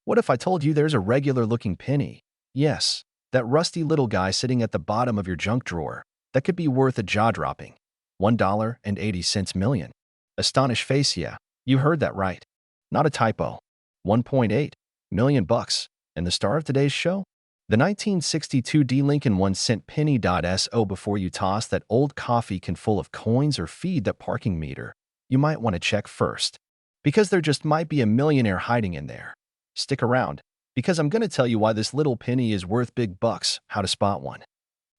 What if I told you there's a regular-looking penny? Yes, that rusty little guy sitting at the bottom of your junk drawer that could be worth a jaw-dropping $1.80 million. Astonished face, yeah, you heard that right. Not a typo. 1.8 million bucks. And the star of today's show? The 1962 D Lincoln 1-cent penny. So before you toss that old coffee can full of coins or feed that parking meter, you might want to check first. Because there just might be a millionaire hiding in there. Stick around, because I'm going to tell you why this little penny is worth big bucks, how to spot one.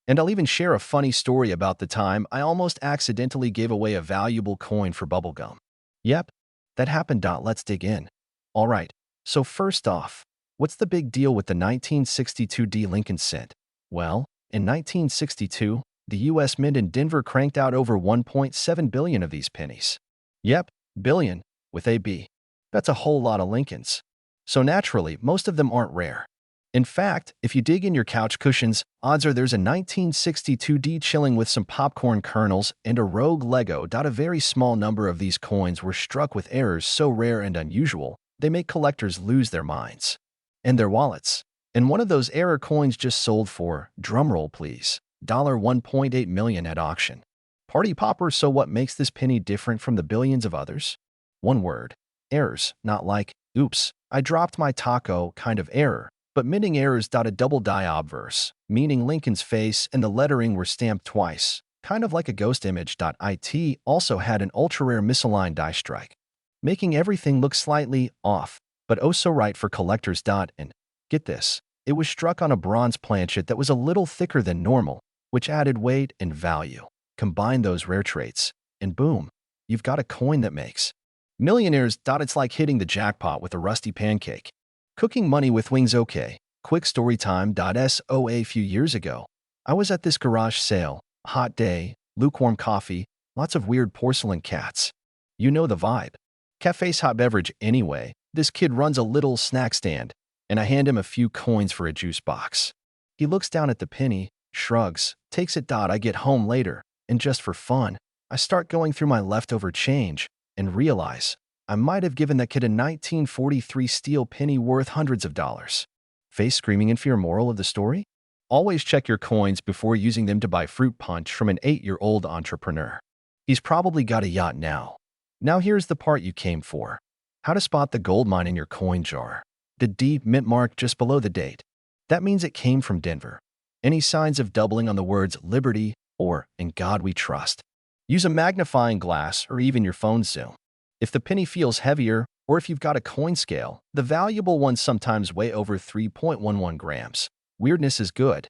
And I'll even share a funny story about the time I almost accidentally gave away a valuable coin for bubblegum. Yep, that happened. Let's dig in. All right, so first off, what's the big deal with the 1962 D Lincoln cent? Well, in 1962, the U.S. Mint in Denver cranked out over 1.7 billion of these pennies. Yep, billion, with a B. That's a whole lot of Lincolns. So naturally, most of them aren't rare. In fact, if you dig in your couch cushions, odds are there's a 1962 D chilling with some popcorn kernels and a rogue Lego. A very small number of these coins were struck with errors so rare and unusual, they make collectors lose their minds. And their wallets. And one of those error coins just sold for, drumroll please, $1.8 million at auction. Party popper. So what makes this penny different from the billions of others? One word. Errors, not like, oops, I dropped my taco kind of error, but minting errors. A double die obverse, meaning Lincoln's face and the lettering were stamped twice, kind of like a ghost image. It also had an ultra-rare misaligned die strike, making everything look slightly off, but oh so right for collectors. And get this, it was struck on a bronze planchet that was a little thicker than normal, which added weight and value. Combine those rare traits, and boom, you've got a coin that makes millionaires. It's like hitting the jackpot with a rusty pancake. Cooking money with wings. Okay, quick story time. So a few years ago, I was at this garage sale, hot day, lukewarm coffee, lots of weird porcelain cats. You know the vibe. Cafe's hot beverage anyway. This kid runs a little snack stand, and I hand him a few coins for a juice box. He looks down at the penny, shrugs, takes it. I get home later, and just for fun, I start going through my leftover change and realize I might have given that kid a 1943 steel penny worth hundreds of dollars. Face screaming in fear. Moral of the story? Always check your coins before using them to buy fruit punch from an 8-year-old entrepreneur. He's probably got a yacht now. Now here's the part you came for. How to spot the gold mine in your coin jar. The deep mint mark just below the date. That means it came from Denver. Any signs of doubling on the words liberty or in God we trust? Use a magnifying glass or even your phone zoom. If the penny feels heavier, or if you've got a coin scale, the valuable ones sometimes weigh over 3.11 grams. Weirdness is good.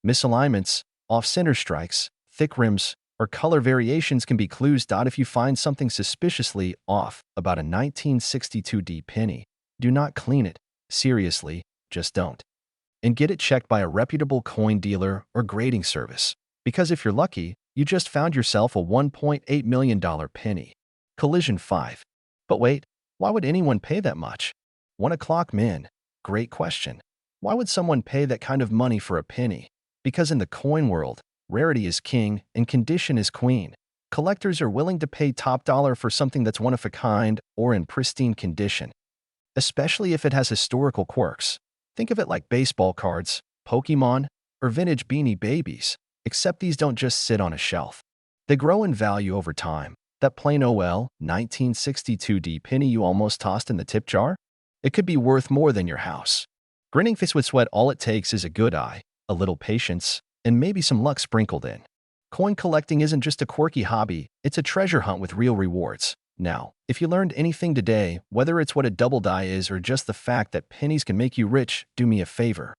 Misalignments, off-center strikes, thick rims, or color variations can be clues. If you find something suspiciously off about a 1962 D penny, do not clean it. Seriously, just don't. And get it checked by a reputable coin dealer or grading service. Because if you're lucky, you just found yourself a $1.8 million penny. Collision 5. But wait, why would anyone pay that much? 1 o'clock min. Great question. Why would someone pay that kind of money for a penny? Because in the coin world, rarity is king and condition is queen. Collectors are willing to pay top dollar for something that's one of a kind or in pristine condition, especially if it has historical quirks. Think of it like baseball cards, Pokemon, or vintage Beanie Babies, except these don't just sit on a shelf. They grow in value over time. That plain OL 1962 D penny you almost tossed in the tip jar? It could be worth more than your house. Grinning face with sweat. All it takes is a good eye, a little patience, and maybe some luck sprinkled in. Coin collecting isn't just a quirky hobby, it's a treasure hunt with real rewards. Now, if you learned anything today, whether it's what a double die is or just the fact that pennies can make you rich, do me a favor.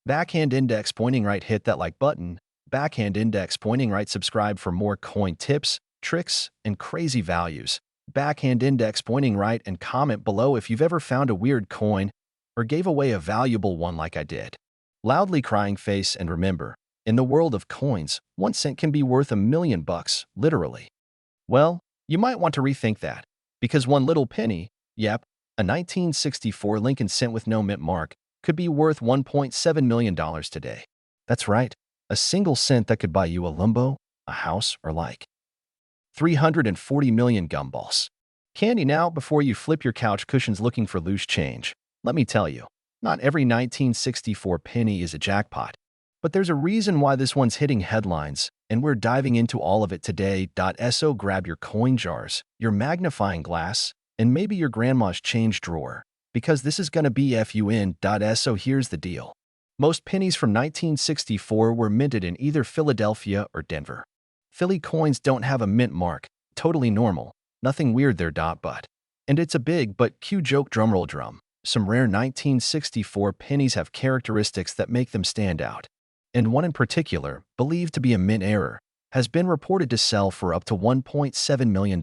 Backhand index pointing right, hit that like button. Backhand index pointing right, subscribe for more coin tips, tricks, and crazy values. Backhand index pointing right, and comment below if you've ever found a weird coin or gave away a valuable one like I did. Loudly crying face. And remember, in the world of coins, 1 cent can be worth $1 million, literally. Well, you might want to rethink that, because one little penny, yep, a 1964 Lincoln cent with no mint mark, could be worth $1.7 million today. That's right, a single cent that could buy you a Lambo, a house, or like 340 million gumballs. Candy now before you flip your couch cushions looking for loose change. Let me tell you, not every 1964 penny is a jackpot. But there's a reason why this one's hitting headlines, and we're diving into all of it today. So grab your coin jars, your magnifying glass, and maybe your grandma's change drawer, because this is going to be fun. So here's the deal. Most pennies from 1964 were minted in either Philadelphia or Denver. Philly coins don't have a mint mark, totally normal, nothing weird there. But. And it's a big but cute joke. Drumroll drum. Some rare 1964 pennies have characteristics that make them stand out. And one in particular, believed to be a mint error, has been reported to sell for up to $1.7 million.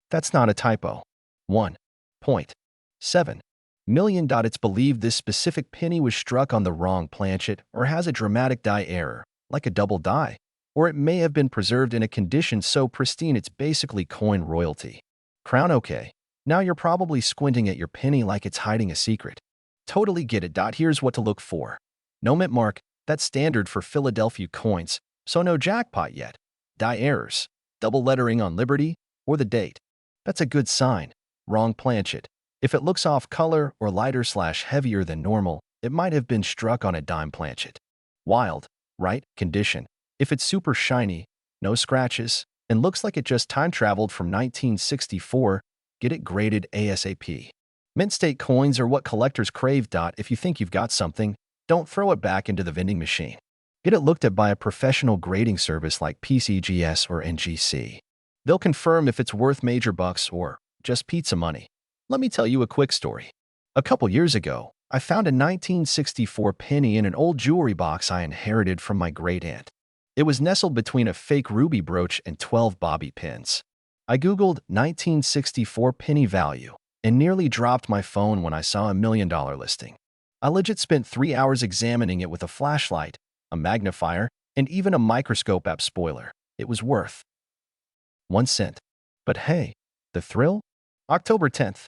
That's not a typo. $1.7 million. It's believed this specific penny was struck on the wrong planchet or has a dramatic die error, like a double die, or it may have been preserved in a condition so pristine it's basically coin royalty. Crown. Okay, now you're probably squinting at your penny like it's hiding a secret. Totally get it. Here's what to look for. No mint mark. That's standard for Philadelphia coins, so no jackpot yet. Die errors, double lettering on Liberty, or the date. That's a good sign. Wrong planchet. If it looks off color or lighter/heavier than normal, it might have been struck on a dime planchet. Wild, right? Condition. If it's super shiny, no scratches, and looks like it just time traveled from 1964, get it graded ASAP. Mint state coins are what collectors crave. If you think you've got something, don't throw it back into the vending machine. Get it looked at by a professional grading service like PCGS or NGC. They'll confirm if it's worth major bucks or just pizza money. Let me tell you a quick story. A couple years ago, I found a 1964 penny in an old jewelry box I inherited from my great-aunt. It was nestled between a fake ruby brooch and 12 bobby pins. I Googled 1964 penny value and nearly dropped my phone when I saw $1 million listing. I legit spent 3 hours examining it with a flashlight, a magnifier, and even a microscope app spoiler. It was worth 1 cent. But hey, the thrill? October 10th.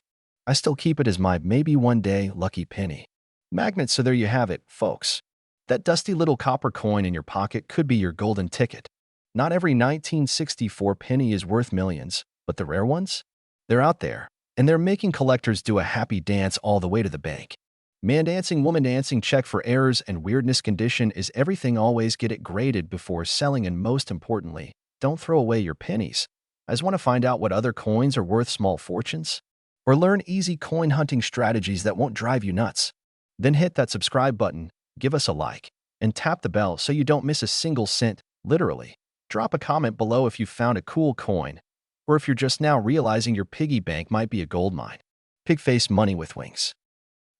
I still keep it as my maybe one day lucky penny magnet. So there you have it, folks. That dusty little copper coin in your pocket could be your golden ticket. Not every 1964 penny is worth millions, but the rare ones? They're out there, and they're making collectors do a happy dance all the way to the bank. Man dancing, woman dancing. Check for errors and weirdness. Condition is everything. Always get it graded before selling, and most importantly, don't throw away your pennies. I just want to find out what other coins are worth small fortunes? Or learn easy coin hunting strategies that won't drive you nuts? Then hit that subscribe button, give us a like, and tap the bell so you don't miss a single cent, literally. Drop a comment below if you found a cool coin, or if you're just now realizing your piggy bank might be a gold mine. Pig-face money with wings.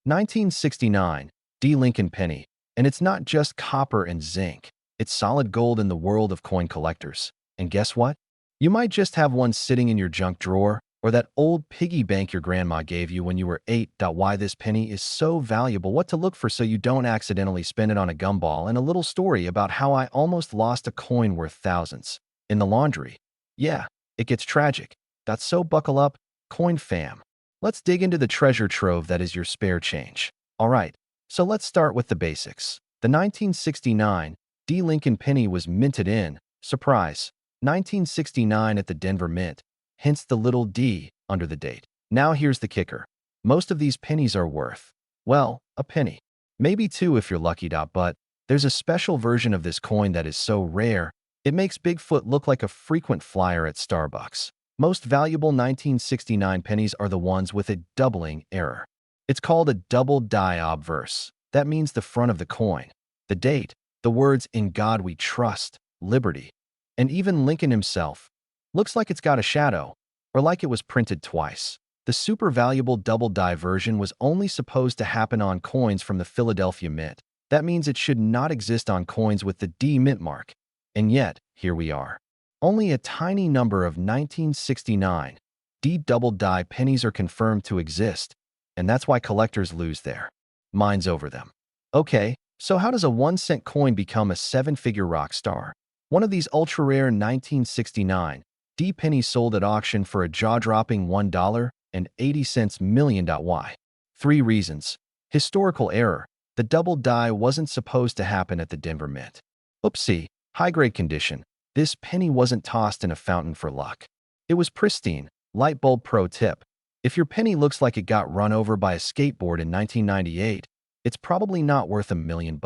1969, D. Lincoln penny, and it's not just copper and zinc. It's solid gold in the world of coin collectors. And guess what? You might just have one sitting in your junk drawer, or that old piggy bank your grandma gave you when you were 8. Why this penny is so valuable, what to look for so you don't accidentally spend it on a gumball, and a little story about how I almost lost a coin worth thousands in the laundry. Yeah, it gets tragic. So buckle up, coin fam. Let's dig into the treasure trove that is your spare change. All right, so let's start with the basics. The 1969 D. Lincoln penny was minted in, surprise, 1969 at the Denver Mint, hence the little d under the date. Now here's the kicker. Most of these pennies are worth, well, a penny. Maybe two if you're lucky. But there's a special version of this coin that is so rare, it makes Bigfoot look like a frequent flyer at Starbucks. Most valuable 1969 pennies are the ones with a doubling error. It's called a double die obverse. That means the front of the coin, the date, the words "In God We Trust," Liberty, and even Lincoln himself. Looks like it's got a shadow, or like it was printed twice. The super valuable double die version was only supposed to happen on coins from the Philadelphia Mint. That means it should not exist on coins with the D mint mark. And yet, here we are. Only a tiny number of 1969 D double die pennies are confirmed to exist, and that's why collectors lose their minds over them. Okay, so how does a 1-cent coin become a 7-figure rock star? One of these ultra-rare 1969 D pennies sold at auction for a jaw-dropping $1.80 million. Why? 3 reasons. Historical error. The double die wasn't supposed to happen at the Denver Mint. Oopsie. High-grade condition. This penny wasn't tossed in a fountain for luck. It was pristine. Light bulb pro tip. If your penny looks like it got run over by a skateboard in 1998, it's probably not worth $1 million.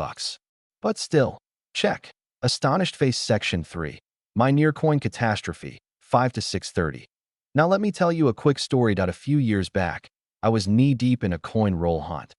But still, check. Astonished Face Section 3. My Near Coin Catastrophe, 5 to 6:30. Now let me tell you a quick story. A few years back, I was knee-deep in a coin roll hunt.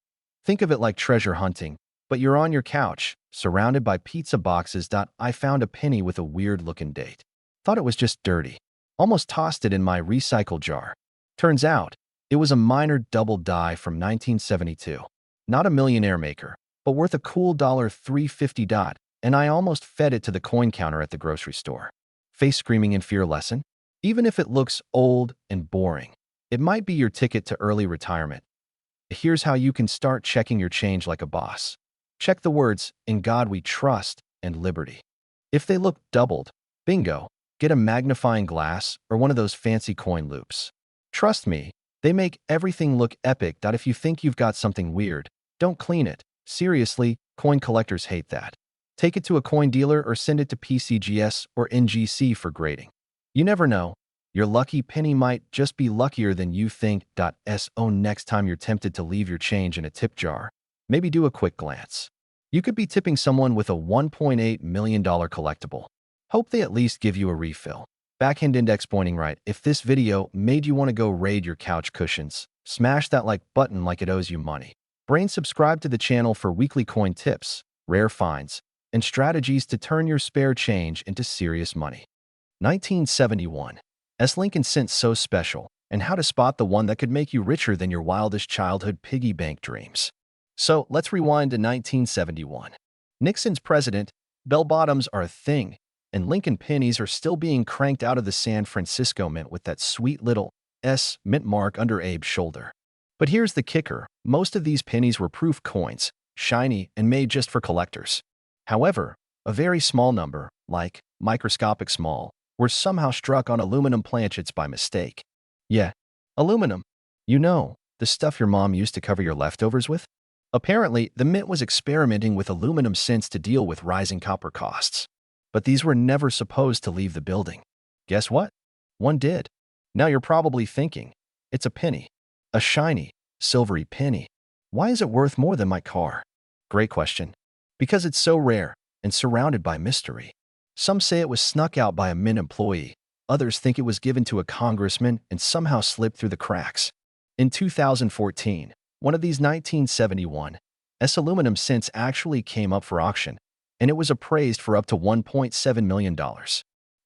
Think of it like treasure hunting, but you're on your couch, surrounded by pizza boxes. I found a penny with a weird-looking date. Thought it was just dirty. Almost tossed it in my recycle jar. Turns out, it was a minor double die from 1972. Not a millionaire maker, but worth a cool $3.50. And I almost fed it to the coin counter at the grocery store. Face screaming in fear lesson? Even if it looks old and boring, it might be your ticket to early retirement. Here's how you can start checking your change like a boss. Check the words, "In God We Trust," and "Liberty." If they look doubled, bingo, get a magnifying glass or one of those fancy coin loops. Trust me, they make everything look epic. If you think you've got something weird, don't clean it. Seriously, coin collectors hate that. Take it to a coin dealer or send it to PCGS or NGC for grading. You never know. Your lucky penny might just be luckier than you think. So next time you're tempted to leave your change in a tip jar, maybe do a quick glance. You could be tipping someone with a $1.8 million collectible. Hope they at least give you a refill. Backhand index pointing right. If this video made you want to go raid your couch cushions, smash that like button like it owes you money. Brain subscribe to the channel for weekly coin tips, rare finds, and strategies to turn your spare change into serious money. 1971. Lincoln Cent so special, and how to spot the one that could make you richer than your wildest childhood piggy bank dreams. So let's rewind to 1971. Nixon's president, bell bottoms are a thing, and Lincoln pennies are still being cranked out of the San Francisco Mint with that sweet little S mint mark under Abe's shoulder. But here's the kicker. Most of these pennies were proof coins, shiny and made just for collectors. However, a very small number, like microscopic small, were somehow struck on aluminum planchets by mistake. Yeah, aluminum. You know, the stuff your mom used to cover your leftovers with? Apparently, the Mint was experimenting with aluminum cents to deal with rising copper costs. But these were never supposed to leave the building. Guess what? One did. Now you're probably thinking, it's a penny. A shiny, silvery penny. Why is it worth more than my car? Great question. Because it's so rare and surrounded by mystery. Some say it was snuck out by a Mint employee. Others think it was given to a congressman and somehow slipped through the cracks. In 2014, one of these 1971 aluminum cents actually came up for auction, and it was appraised for up to $1.7 million.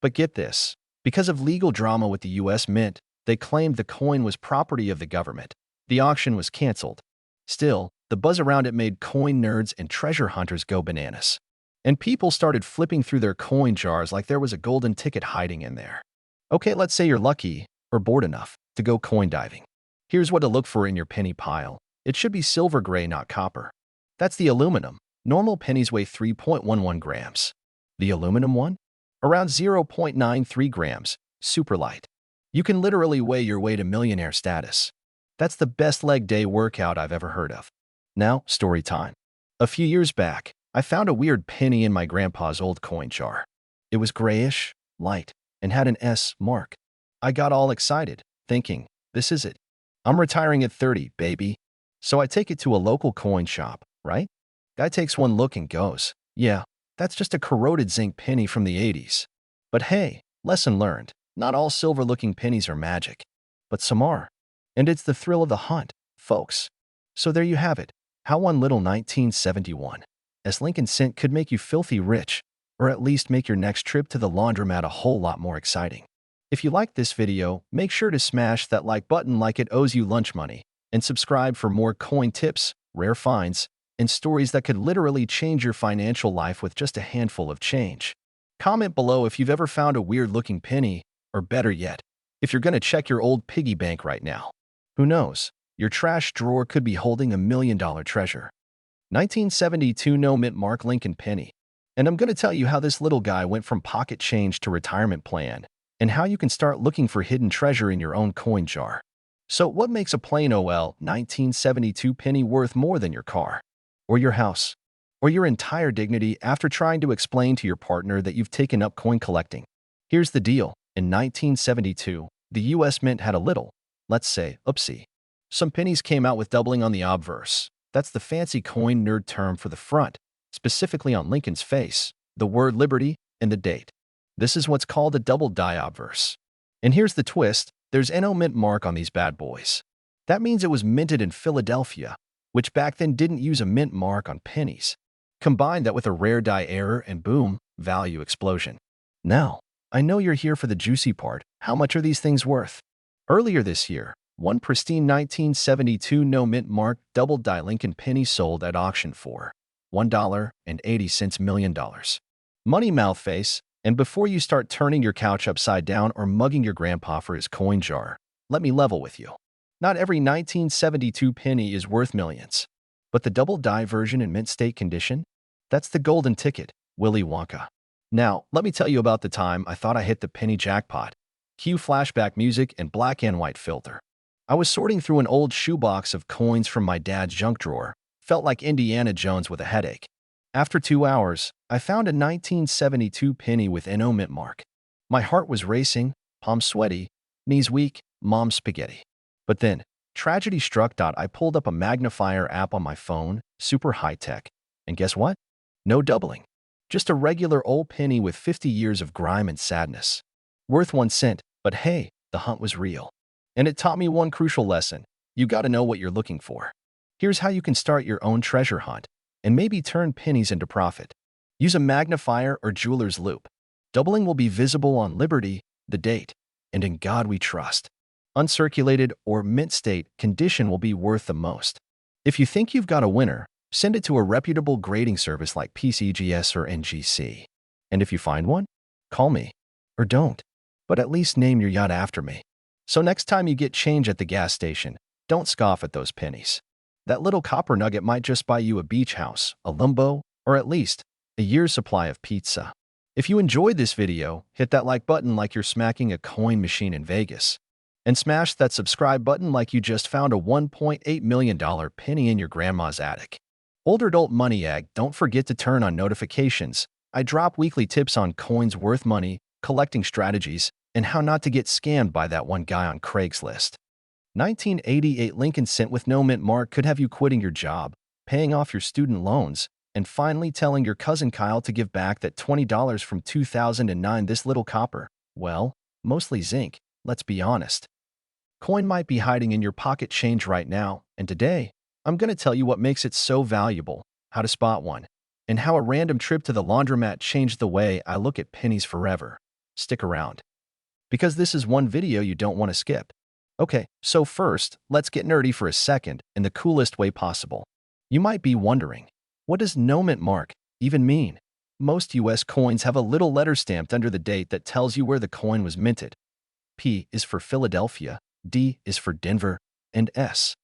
But get this, because of legal drama with the U.S. Mint, they claimed the coin was property of the government. The auction was canceled. Still, the buzz around it made coin nerds and treasure hunters go bananas. And people started flipping through their coin jars like there was a golden ticket hiding in there. Okay, let's say you're lucky, or bored enough, to go coin diving. Here's what to look for in your penny pile. It should be silver gray, not copper. That's the aluminum. Normal pennies weigh 3.11 grams. The aluminum one? Around 0.93 grams, super light. You can literally weigh your way to millionaire status. That's the best leg day workout I've ever heard of. Now, story time. A few years back, I found a weird penny in my grandpa's old coin jar. It was grayish, light, and had an S mark. I got all excited, thinking, this is it. I'm retiring at 30, baby. So I take it to a local coin shop, right? Guy takes one look and goes, yeah, that's just a corroded zinc penny from the 80s. But hey, lesson learned. Not all silver-looking pennies are magic, but some are. And it's the thrill of the hunt, folks. So there you have it. How one little 1971 Lincoln Cent could make you filthy rich, or at least make your next trip to the laundromat a whole lot more exciting. If you liked this video, make sure to smash that like button like it owes you lunch money, and subscribe for more coin tips, rare finds, and stories that could literally change your financial life with just a handful of change. Comment below if you've ever found a weird-looking penny, or better yet, if you're going to check your old piggy bank right now. Who knows? Your trash drawer could be holding $1 million treasure. 1972 no mint mark Lincoln penny. And I'm going to tell you how this little guy went from pocket change to retirement plan, and how you can start looking for hidden treasure in your own coin jar. So what makes a plain OL 1972 penny worth more than your car, or your house, or your entire dignity after trying to explain to your partner that you've taken up coin collecting? Here's the deal. In 1972, the U.S. Mint had a little, Let's say, oopsie. Some pennies came out with doubling on the obverse. That's the fancy coin nerd term for the front, specifically on Lincoln's face, the word liberty, and the date. This is what's called a double die obverse. And here's the twist, there's no mint mark on these bad boys. That means it was minted in Philadelphia, which back then didn't use a mint mark on pennies. Combine that with a rare die error and boom, value explosion. Now, I know you're here for the juicy part. How much are these things worth? Earlier this year, one pristine 1972 no mint mark double die Lincoln penny sold at auction for $1.80 million. Money mouth face, and before you start turning your couch upside down or mugging your grandpa for his coin jar, let me level with you. Not every 1972 penny is worth millions. But the double die version in mint state condition? That's the golden ticket, Willy Wonka. Now, let me tell you about the time I thought I hit the penny jackpot. Cue flashback music and black and white filter. I was sorting through an old shoebox of coins from my dad's junk drawer. Felt like Indiana Jones with a headache. After 2 hours, I found a 1972 penny with no mint mark. My heart was racing, palms sweaty, knees weak, mom spaghetti. But then, tragedy struck. I pulled up a magnifier app on my phone, super high-tech, and guess what? No doubling. Just a regular old penny with 50 years of grime and sadness. Worth 1 cent, but hey, the hunt was real. And it taught me one crucial lesson. You gotta know what you're looking for. Here's how you can start your own treasure hunt, and maybe turn pennies into profit. Use a magnifier or jeweler's loupe. Doubling will be visible on Liberty, the date, and in God we trust. Uncirculated or mint state condition will be worth the most. If you think you've got a winner, send it to a reputable grading service like PCGS or NGC. And if you find one, call me. Or don't. But at least name your yacht after me. So next time you get change at the gas station, don't scoff at those pennies. That little copper nugget might just buy you a beach house, a Limbo, or at least a year's supply of pizza. If you enjoyed this video, hit that like button like you're smacking a coin machine in Vegas. And smash that subscribe button like you just found a $1.8 million penny in your grandma's attic. Older adult money egg, don't forget to turn on notifications. I drop weekly tips on coins worth money, collecting strategies, and how not to get scammed by that one guy on Craigslist. 1988 Lincoln cent with no mint mark could have you quitting your job, paying off your student loans, and finally telling your cousin Kyle to give back that $20 from 2009. This little copper, well, mostly zinc, let's be honest. Coin might be hiding in your pocket change right now, and today, I'm going to tell you what makes it so valuable, how to spot one, and how a random trip to the laundromat changed the way I look at pennies forever. Stick around. Because this is one video you don't want to skip. Okay, so first, let's get nerdy for a second in the coolest way possible. You might be wondering, what does no mint mark even mean? Most US coins have a little letter stamped under the date that tells you where the coin was minted. P is for Philadelphia, D is for Denver, and S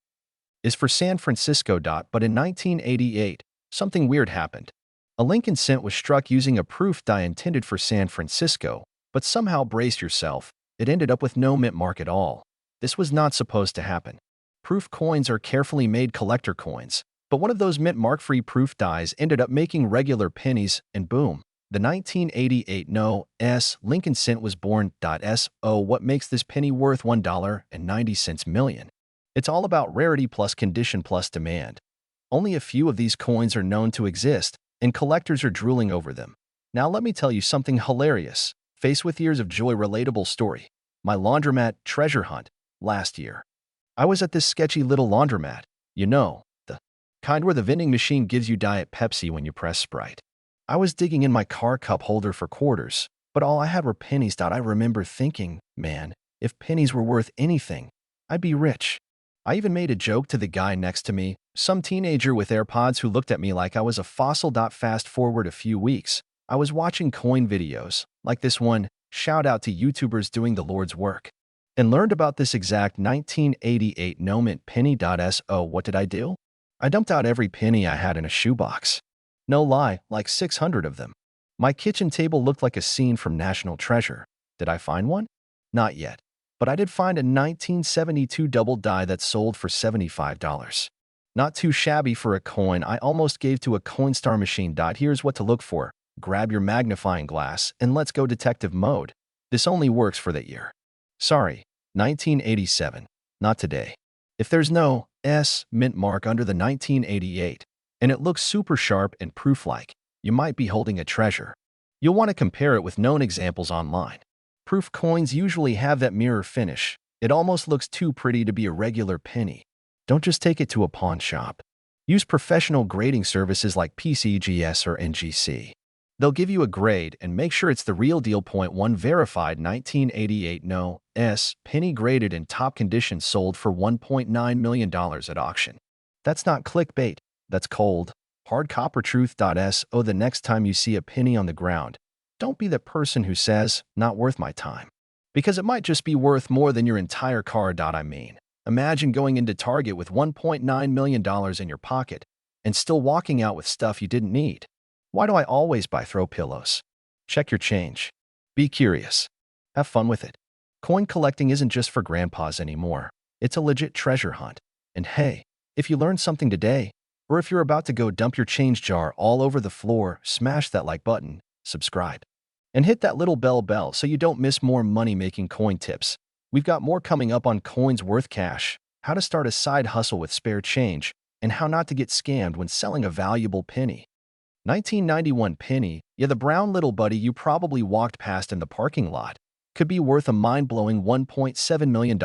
is for San Francisco. But in 1988, something weird happened. A Lincoln cent was struck using a proof die intended for San Francisco, but somehow, brace yourself, it ended up with no mint mark at all. This was not supposed to happen. Proof coins are carefully made collector coins, but one of those mint mark-free proof dies ended up making regular pennies, and boom, the 1988 no-S Lincoln cent was born. So what makes this penny worth $1.90 million? It's all about rarity plus condition plus demand. Only a few of these coins are known to exist, and collectors are drooling over them. Now let me tell you something hilarious. Faced with years of joy, relatable story. My laundromat treasure hunt last year. I was at this sketchy little laundromat. You know, the kind where the vending machine gives you Diet Pepsi when you press Sprite. I was digging in my car cup holder for quarters, but all I had were pennies. I remember thinking, man, if pennies were worth anything, I'd be rich. I even made a joke to the guy next to me, some teenager with AirPods who looked at me like I was a fossil. Fast forward a few weeks, I was watching coin videos, like this one, shout out to YouTubers doing the Lord's work, and learned about this exact 1988 no mint penny. So what did I do? I dumped out every penny I had in a shoebox. No lie, like 600 of them. My kitchen table looked like a scene from National Treasure. Did I find one? Not yet. But I did find a 1972 double die that sold for $75. Not too shabby for a coin I almost gave to a Coinstar machine. Here's what to look for. Grab your magnifying glass and let's go detective mode. This only works for that year. Sorry, 1987. Not today. If there's no S mint mark under the 1988 and it looks super sharp and proof-like, you might be holding a treasure. You'll want to compare it with known examples online. Proof coins usually have that mirror finish. It almost looks too pretty to be a regular penny. Don't just take it to a pawn shop. Use professional grading services like PCGS or NGC. They'll give you a grade and make sure it's the real deal. Point 1 verified 1988 no S penny graded in top condition sold for $1.9 million at auction. That's not clickbait. That's cold, hard copper truth.so. The next time you see a penny on the ground, don't be the person who says, not worth my time. Because it might just be worth more than your entire car. I mean, imagine going into Target with $1.9 million in your pocket and still walking out with stuff you didn't need. Why do I always buy throw pillows? Check your change. Be curious. Have fun with it. Coin collecting isn't just for grandpas anymore. It's a legit treasure hunt. And hey, if you learned something today, or if you're about to go dump your change jar all over the floor, smash that like button, subscribe, and hit that little bell so you don't miss more money-making coin tips. We've got more coming up on coins worth cash, how to start a side hustle with spare change, and how not to get scammed when selling a valuable penny. 1991 penny, yeah, the brown little buddy you probably walked past in the parking lot, could be worth a mind-blowing $1.7 million.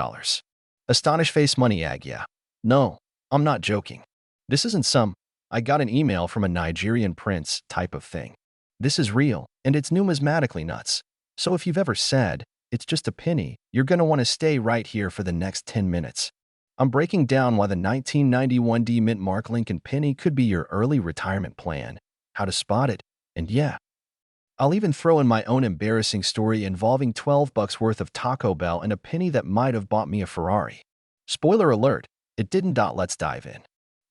Astonish face money ag, yeah. No, I'm not joking. This isn't some, I got an email from a Nigerian prince type of thing. This is real, and it's numismatically nuts. So if you've ever said, it's just a penny, you're going to want to stay right here for the next 10 minutes. I'm breaking down why the 1991 D mint mark Lincoln penny could be your early retirement plan, how to spot it, and yeah, I'll even throw in my own embarrassing story involving $12 worth of Taco Bell and a penny that might have bought me a Ferrari. Spoiler alert, it didn't. Let's dive in.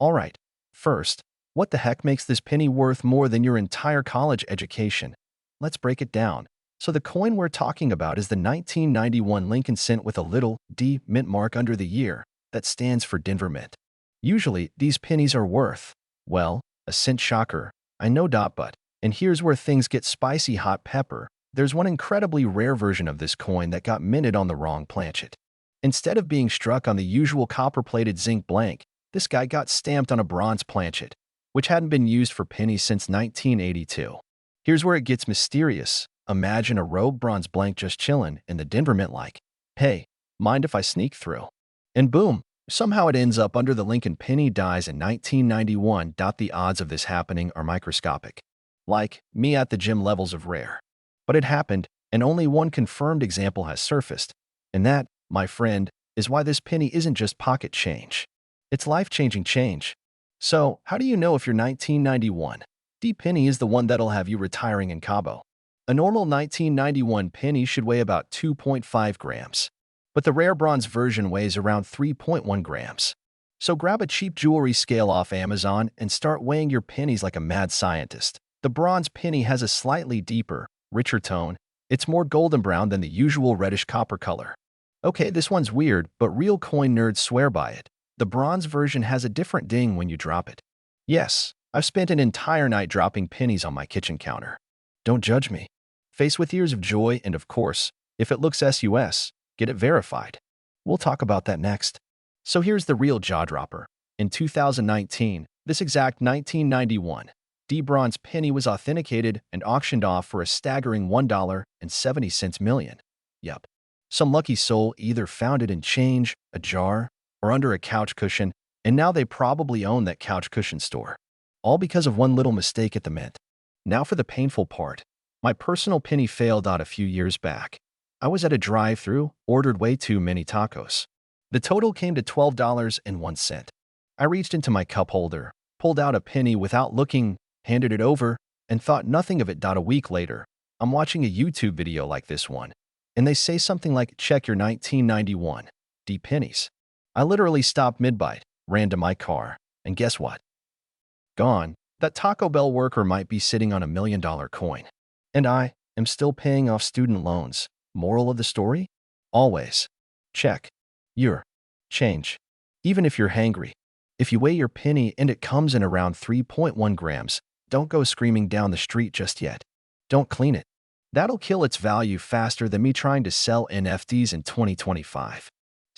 Alright, first, what the heck makes this penny worth more than your entire college education? Let's break it down. So the coin we're talking about is the 1991 Lincoln cent with a little D mint mark under the year that stands for Denver Mint. Usually, these pennies are worth, well, a cent. Shocker, I know. But, and here's where things get spicy hot pepper, there's one incredibly rare version of this coin that got minted on the wrong planchet. Instead of being struck on the usual copper-plated zinc blank, this guy got stamped on a bronze planchet, which hadn't been used for pennies since 1982. Here's where it gets mysterious. Imagine a rogue bronze blank just chillin' in the Denver Mint like, hey, mind if I sneak through? And boom, somehow it ends up under the Lincoln penny. Dies in 1991. The odds of this happening are microscopic. Like, me at the gym levels of rare. But it happened, and only one confirmed example has surfaced. And that, my friend, is why this penny isn't just pocket change. It's life-changing change. So, how do you know if your 1991 D penny is the one that'll have you retiring in Cabo? A normal 1991 penny should weigh about 2.5 grams. But the rare bronze version weighs around 3.1 grams. So grab a cheap jewelry scale off Amazon and start weighing your pennies like a mad scientist. The bronze penny has a slightly deeper, richer tone. It's more golden brown than the usual reddish copper color. Okay, this one's weird, but real coin nerds swear by it. The bronze version has a different ding when you drop it. Yes, I've spent an entire night dropping pennies on my kitchen counter. Don't judge me. Face with ears of joy, and of course, if it looks sus, get it verified. We'll talk about that next. So here's the real jaw-dropper. In 2019, this exact 1991 D bronze penny was authenticated and auctioned off for a staggering $1.70 million. Yup. Some lucky soul either found it in change, a jar, or under a couch cushion, and now they probably own that couch cushion store. All because of one little mistake at the mint. Now for the painful part. My personal penny failed out a few years back. I was at a drive-thru, ordered way too many tacos. The total came to $12.01. I reached into my cup holder, pulled out a penny without looking, handed it over, and thought nothing of it. A week later, I'm watching a YouTube video like this one, and they say something like, check your 1991 D pennies. I literally stopped mid-bite, ran to my car, and guess what? Gone. That Taco Bell worker might be sitting on $1 million coin. And I am still paying off student loans. Moral of the story? Always check your change. Even if you're hangry. If you weigh your penny and it comes in around 3.1 grams, don't go screaming down the street just yet. Don't clean it. That'll kill its value faster than me trying to sell NFTs in 2025.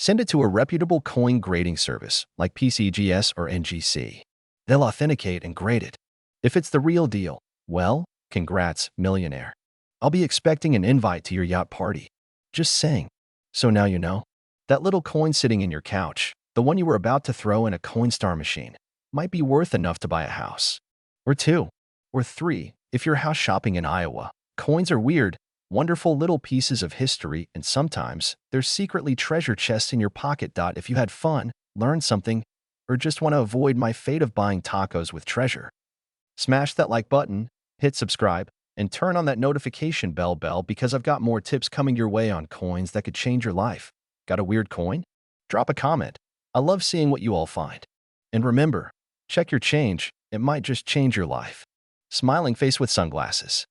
Send it to a reputable coin grading service like PCGS or NGC. They'll authenticate and grade it. If it's the real deal, well, congrats, millionaire. I'll be expecting an invite to your yacht party. Just saying. So now you know. That little coin sitting in your couch, the one you were about to throw in a Coinstar machine, might be worth enough to buy a house. Or two. Or three, if you're house shopping in Iowa. Coins are weird, wonderful little pieces of history, and sometimes there's secretly treasure chests in your pocket. If you had fun, learned something, or just want to avoid my fate of buying tacos with treasure, smash that like button, hit subscribe, and turn on that notification bell because I've got more tips coming your way on coins that could change your life. Got a weird coin? Drop a comment. I love seeing what you all find. And remember, check your change. It might just change your life. Smiling face with sunglasses.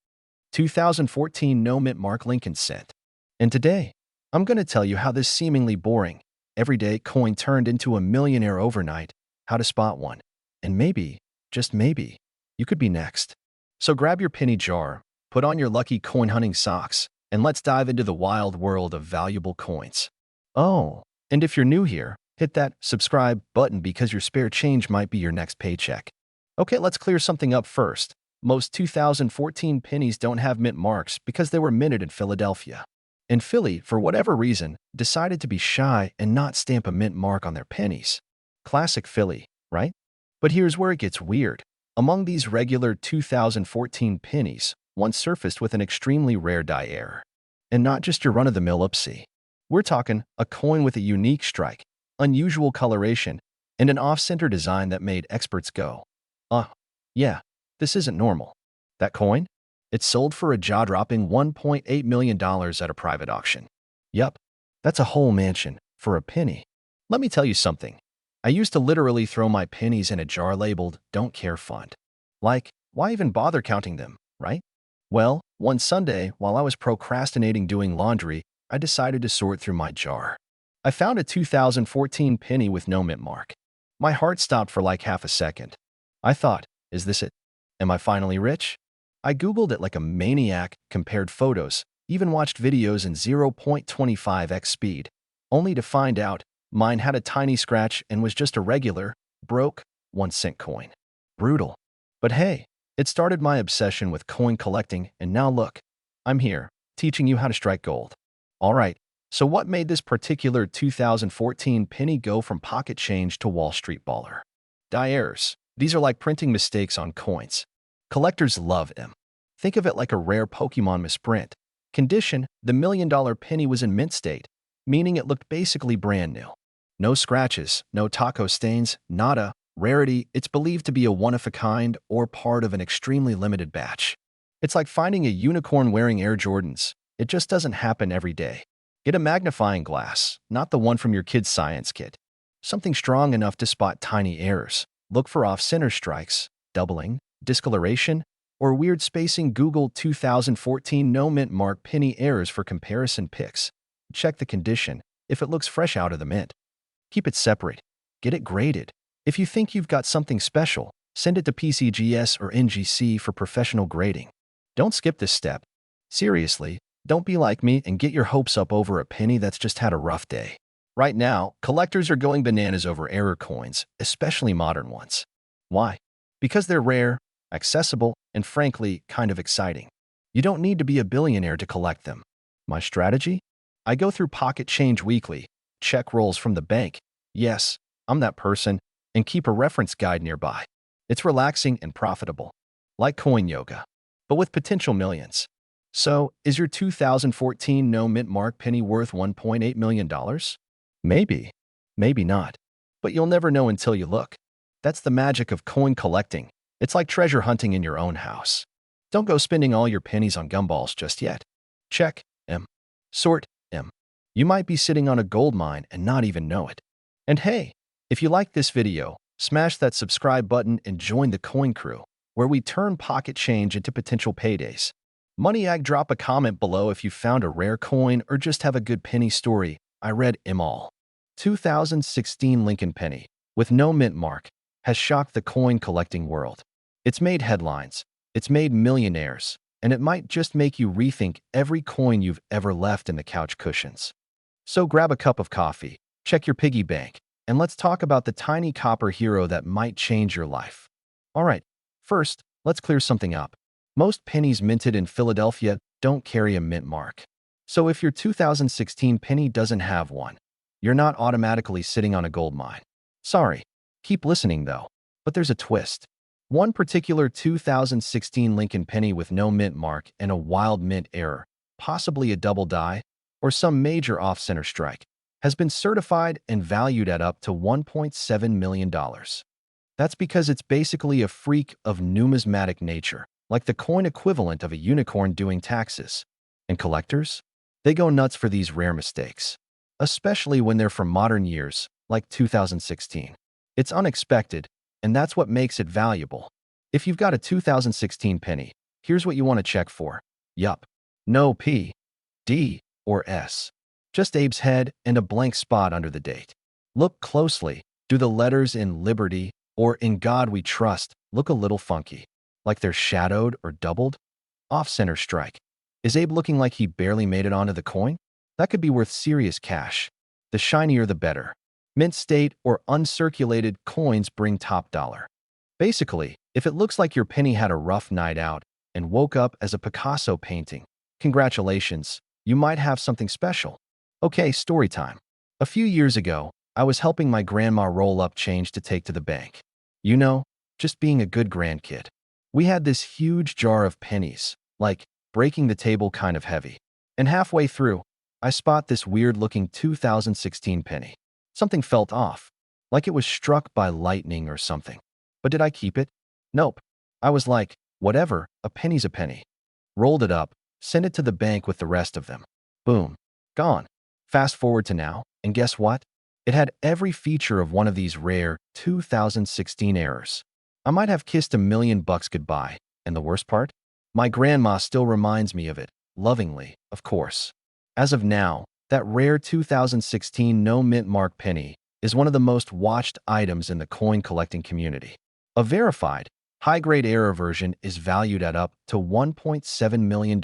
2014 No Mint Mark Lincoln cent. And today, I'm going to tell you how this seemingly boring, everyday coin turned into a millionaire overnight, how to spot one, and maybe, just maybe, you could be next. So grab your penny jar, put on your lucky coin hunting socks, and let's dive into the wild world of valuable coins. Oh, and if you're new here, hit that subscribe button because your spare change might be your next paycheck. Okay, let's clear something up first. Most 2014 pennies don't have mint marks because they were minted in Philadelphia. And Philly, for whatever reason, decided to be shy and not stamp a mint mark on their pennies. Classic Philly, right? But here's where it gets weird. Among these regular 2014 pennies, one surfaced with an extremely rare die error. And not just your run-of-the-mill upsie. We're talking a coin with a unique strike, unusual coloration, and an off-center design that made experts go, yeah, this isn't normal. That coin? It sold for a jaw-dropping $1.8 million at a private auction. Yup, that's a whole mansion for a penny. Let me tell you something. I used to literally throw my pennies in a jar labeled "Don't Care Fund." Like, why even bother counting them, right? Well, one Sunday, while I was procrastinating doing laundry, I decided to sort through my jar. I found a 2014 penny with no mint mark. My heart stopped for like half a second. I thought, is this it? Am I finally rich? I Googled it like a maniac, compared photos, even watched videos in 0.25x speed, only to find out mine had a tiny scratch and was just a regular, broke, 1-cent coin. Brutal. But hey, it started my obsession with coin collecting, and now look, I'm here, teaching you how to strike gold. All right, so what made this particular 2014 penny go from pocket change to Wall Street baller? Die errors. These are like printing mistakes on coins. Collectors love them. Think of it like a rare Pokemon misprint. Condition: the $1 million penny was in mint state, meaning it looked basically brand new. No scratches, no taco stains, nada. Rarity: it's believed to be a one-of-a-kind or part of an extremely limited batch. It's like finding a unicorn wearing Air Jordans. It just doesn't happen every day. Get a magnifying glass, not the one from your kid's science kit. Something strong enough to spot tiny errors. Look for off-center strikes, doubling, discoloration, or weird spacing. Google 2014 no mint mark penny errors for comparison pics. Check the condition. If it looks fresh out of the mint, keep it separate. Get it graded. If you think you've got something special, send it to PCGS or NGC for professional grading. Don't skip this step. Seriously, don't be like me and get your hopes up over a penny that's just had a rough day. Right now, collectors are going bananas over error coins, especially modern ones. Why? Because they're rare, accessible, and frankly, kind of exciting. You don't need to be a billionaire to collect them. My strategy? I go through pocket change weekly, check rolls from the bank. Yes, I'm that person, and keep a reference guide nearby. It's relaxing and profitable. Like coin yoga, but with potential millions. So, is your 2014 no mint mark penny worth $1.8 million? Maybe. Maybe not. But you'll never know until you look. That's the magic of coin collecting. It's like treasure hunting in your own house. Don't go spending all your pennies on gumballs just yet. Check M. Sort M. You might be sitting on a gold mine and not even know it. And hey, if you like this video, smash that subscribe button and join the coin crew, where we turn pocket change into potential paydays. Moneyag, drop a comment below if you found a rare coin or just have a good penny story. I read 'em all. 2016 Lincoln penny, with no mint mark, has shocked the coin collecting world. It's made headlines, it's made millionaires, and it might just make you rethink every coin you've ever left in the couch cushions. So grab a cup of coffee, check your piggy bank, and let's talk about the tiny copper hero that might change your life. Alright, first, let's clear something up. Most pennies minted in Philadelphia don't carry a mint mark. So if your 2016 penny doesn't have one, you're not automatically sitting on a gold mine. Sorry. Keep listening though. But there's a twist. One particular 2016 Lincoln penny with no mint mark and a wild mint error, possibly a double die, or some major off-center strike, has been certified and valued at up to $1.7 million. That's because it's basically a freak of numismatic nature, like the coin equivalent of a unicorn doing taxes. And collectors? They go nuts for these rare mistakes, especially when they're from modern years, like 2016. It's unexpected, and that's what makes it valuable. If you've got a 2016 penny, here's what you want to check for. Yup. No P, D, or S. Just Abe's head and a blank spot under the date. Look closely. Do the letters in Liberty or In God We Trust look a little funky? Like they're shadowed or doubled? Off-center strike. Is Abe looking like he barely made it onto the coin? That could be worth serious cash. The shinier the better. Mint state or uncirculated coins bring top dollar. Basically, if it looks like your penny had a rough night out and woke up as a Picasso painting, congratulations, you might have something special. Okay, story time. A few years ago, I was helping my grandma roll up change to take to the bank. You know, just being a good grandkid. We had this huge jar of pennies, like breaking the table kind of heavy. And halfway through, I spot this weird-looking 2016 penny. Something felt off, like it was struck by lightning or something. But did I keep it? Nope. I was like, whatever, a penny's a penny. Rolled it up, sent it to the bank with the rest of them. Boom. Gone. Fast forward to now, and guess what? It had every feature of one of these rare 2016 errors. I might have kissed $1 million goodbye, and the worst part? My grandma still reminds me of it, lovingly, of course. As of now, that rare 2016 no mint mark penny is one of the most watched items in the coin collecting community. A verified, high-grade error version is valued at up to $1.7 million.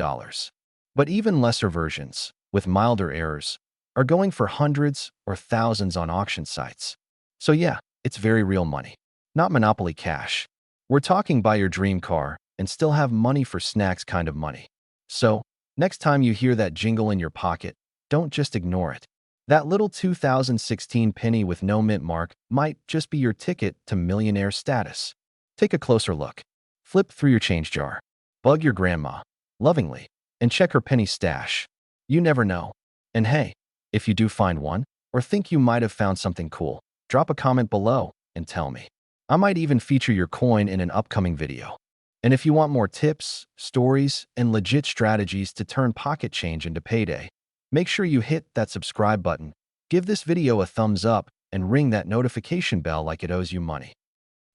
But even lesser versions, with milder errors, are going for hundreds or thousands on auction sites. So yeah, it's very real money. Not Monopoly cash. We're talking buy your dream car and still have money for snacks kind of money. So, next time you hear that jingle in your pocket, don't just ignore it. That little 2016 penny with no mint mark might just be your ticket to millionaire status. Take a closer look. Flip through your change jar. Bug your grandma, lovingly, and check her penny stash. You never know. And hey, if you do find one, or think you might have found something cool, drop a comment below and tell me. I might even feature your coin in an upcoming video. And if you want more tips, stories, and legit strategies to turn pocket change into payday, make sure you hit that subscribe button, give this video a thumbs up, and ring that notification bell like it owes you money.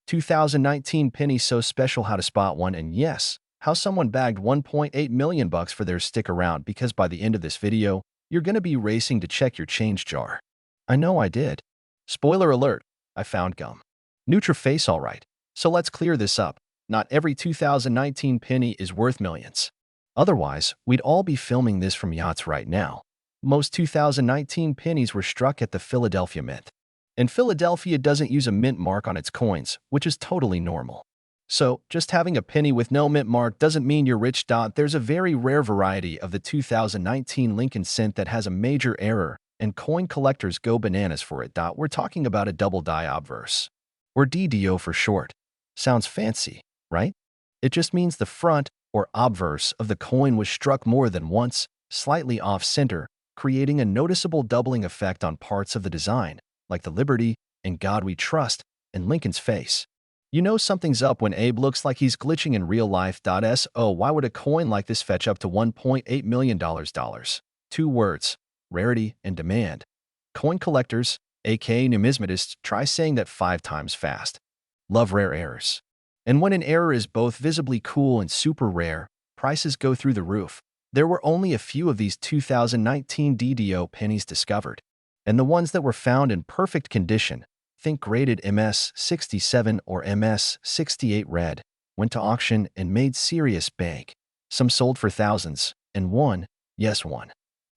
2019 penny so special how to spot one, and yes, how someone bagged $1.8 million for their stick around, because by the end of this video, you're gonna be racing to check your change jar. I know I did. Spoiler alert, I found gum. Neutra face alright. So let's clear this up. Not every 2019 penny is worth millions. Otherwise, we'd all be filming this from yachts right now. Most 2019 pennies were struck at the Philadelphia Mint. And Philadelphia doesn't use a mint mark on its coins, which is totally normal. So, just having a penny with no mint mark doesn't mean you're rich. There's a very rare variety of the 2019 Lincoln cent that has a major error, and coin collectors go bananas for it. We're talking about a double die obverse, or DDO for short. Sounds fancy, right? It just means the front, or obverse, of the coin was struck more than once, slightly off-center, creating a noticeable doubling effect on parts of the design, like the Liberty, In God We Trust, and Lincoln's face. You know something's up when Abe looks like he's glitching in real life. So why would a coin like this fetch up to $1.8 million? Two words: rarity and demand. Coin collectors, aka numismatists, try saying that 5 times fast. Love rare errors. And when an error is both visibly cool and super rare, prices go through the roof. There were only a few of these 2019 DDO pennies discovered. And the ones that were found in perfect condition, think graded MS-67 or MS-68 red, went to auction and made serious bank. Some sold for thousands, and one, yes one,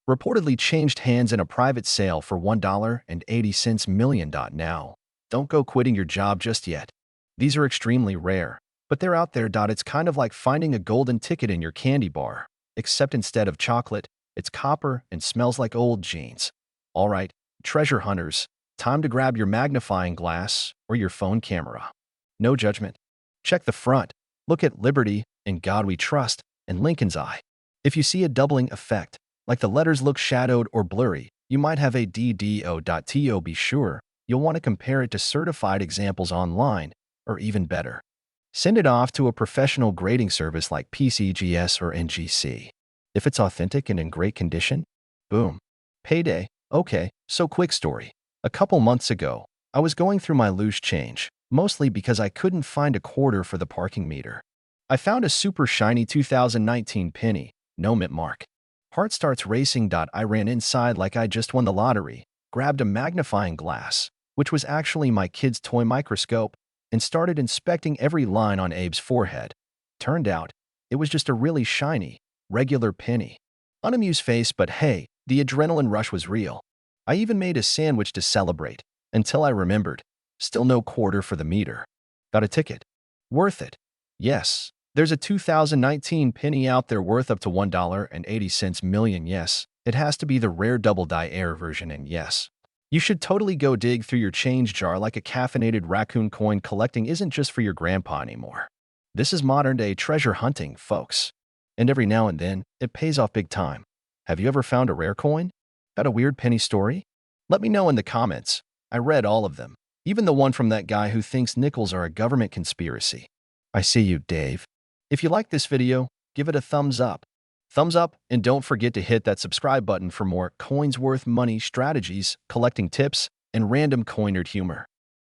reportedly changed hands in a private sale for $1.80 million. Now, don't go quitting your job just yet. These are extremely rare, but they're out there. It's kind of like finding a golden ticket in your candy bar, except instead of chocolate, it's copper and smells like old jeans. All right, treasure hunters, time to grab your magnifying glass or your phone camera. No judgment. Check the front. Look at Liberty, In God We Trust, and Lincoln's Eye. If you see a doubling effect, like the letters look shadowed or blurry, you might have a DDO.TO. Be sure you'll want to compare it to certified examples online, or even better, send it off to a professional grading service like PCGS or NGC. If it's authentic and in great condition, boom, payday. Okay, so quick story. A couple months ago, I was going through my loose change, mostly because I couldn't find a quarter for the parking meter. I found a super shiny 2019 penny, no mint mark. Heart starts racing. I ran inside like I just won the lottery, grabbed a magnifying glass, which was actually my kid's toy microscope, and started inspecting every line on Abe's forehead. Turned out, it was just a really shiny, regular penny. Unamused face, but hey, the adrenaline rush was real. I even made a sandwich to celebrate, until I remembered. Still no quarter for the meter. Got a ticket. Worth it. Yes, there's a 2019 penny out there worth up to $1.80 million. Yes, it has to be the rare double die air version, and yes, you should totally go dig through your change jar like a caffeinated raccoon. Coin collecting isn't just for your grandpa anymore. This is modern-day treasure hunting, folks. And every now and then, it pays off big time. Have you ever found a rare coin? Got a weird penny story? Let me know in the comments. I read all of them, even the one from that guy who thinks nickels are a government conspiracy. I see you, Dave. If you like this video, give it a thumbs up. And don't forget to hit that subscribe button for more coins worth money strategies, collecting tips, and random coin nerd humor.